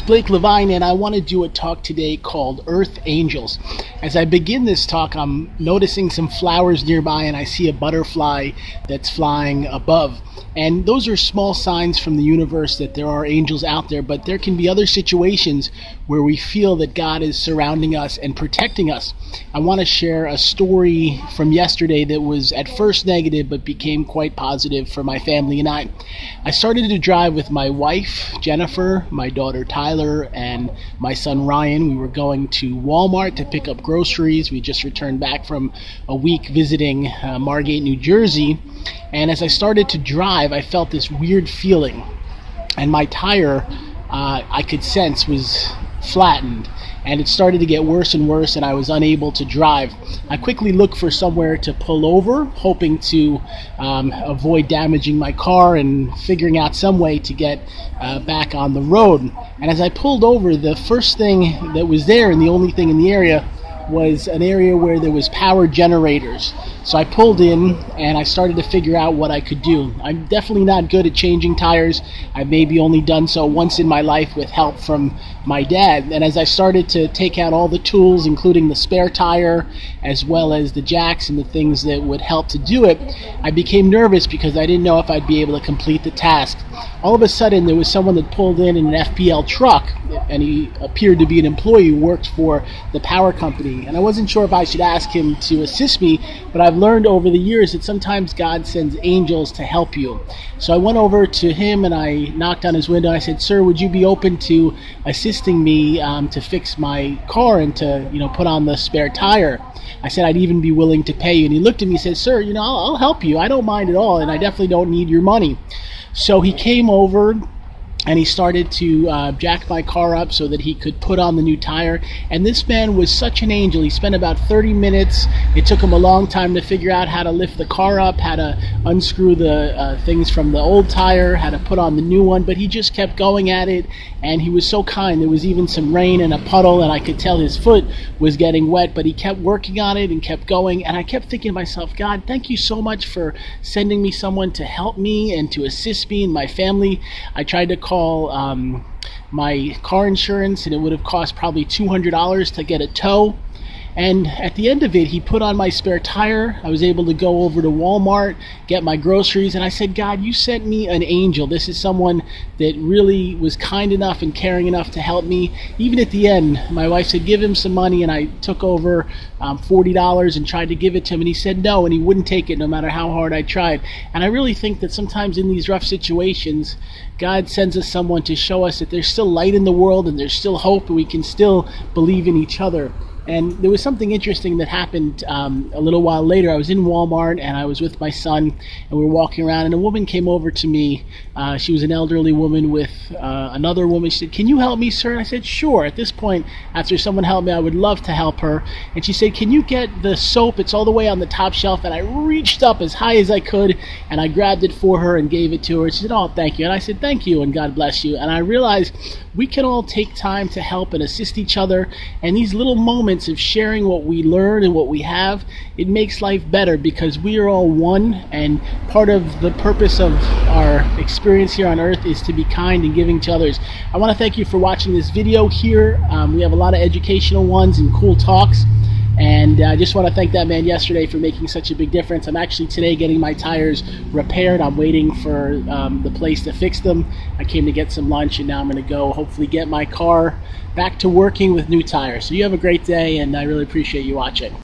Blake Levine, and I want to do a talk today called Earth Angels. As I begin this talk, I'm noticing some flowers nearby, and I see a butterfly that's flying above. And those are small signs from the universe that there are angels out there, but there can be other situations where we feel that God is surrounding us and protecting us. I want to share a story from yesterday that was at first negative but became quite positive for my family and I. I started to drive with my wife, Jennifer, my daughter Tyler, and my son Ryan. We were going to Walmart to pick up groceries. We just returned back from a week visiting Margate, New Jersey. And as I started to drive, I felt this weird feeling. And my tire, I could sense, was flattened. And it started to get worse and worse, and I was unable to drive. I quickly looked for somewhere to pull over, hoping to avoid damaging my car and figuring out some way to get back on the road. And as I pulled over, the first thing that was there, and the only thing in the area, was an area where there was power generators. So I pulled in and I started to figure out what I could do. I'm definitely not good at changing tires. I've maybe only done so once in my life with help from my dad. And as I started to take out all the tools, including the spare tire, as well as the jacks and the things that would help to do it, I became nervous because I didn't know if I'd be able to complete the task. All of a sudden, there was someone that pulled in an FPL truck, and he appeared to be an employee who worked for the power company. And I wasn't sure if I should ask him to assist me, but I've learned over the years that sometimes God sends angels to help you. So I went over to him and I knocked on his window. I said, "Sir, would you be open to assisting me to fix my car and to, put on the spare tire?" I said I'd even be willing to pay you. And he looked at me and said, "Sir, I'll help you. I don't mind at all, and I definitely don't need your money." So he came over and he started to jack my car up so that he could put on the new tire. And this man was such an angel. He spent about 30 minutes. It took him a long time to figure out how to lift the car up, how to unscrew the things from the old tire, how to put on the new one. But he just kept going at it, and he was so kind. There was even some rain and a puddle, and I could tell his foot was getting wet, but he kept working on it and kept going. And I kept thinking to myself, God, thank you so much for sending me someone to help me and to assist me and my family. I tried to call my car insurance, and it would have cost probably $200 to get a tow. And at the end of it, he put on my spare tire. I was able to go over to Walmart, get my groceries, and I said, God, you sent me an angel. This is someone that really was kind enough and caring enough to help me. Even at the end, my wife said, give him some money, and I took over $40 and tried to give it to him, and he said no, and he wouldn't take it no matter how hard I tried. And I really think that sometimes in these rough situations, God sends us someone to show us that there's still light in the world and there's still hope, and we can still believe in each other. And there was something interesting that happened a little while later. I was in Walmart and I was with my son, and we were walking around, and a woman came over to me. She was an elderly woman with another woman. She said, "Can you help me, sir?" And I said, "Sure." At this point, after someone helped me, I would love to help her. And she said, "Can you get the soap? It's all the way on the top shelf." And I reached up as high as I could, and I grabbed it for her and gave it to her. She said, "Oh, thank you." And I said, "Thank you, and God bless you." And I realized we can all take time to help and assist each other, and these little moments of sharing what we learn and what we have, it makes life better because we are all one, and part of the purpose of our experience here on earth is to be kind and giving to others. I want to thank you for watching this video here. We have a lot of educational ones and cool talks. And I just want to thank that man yesterday for making such a big difference. I'm actually today getting my tires repaired. I'm waiting for the place to fix them. I came to get some lunch, and now I'm going to go hopefully get my car back to working with new tires. So you have a great day, and I really appreciate you watching.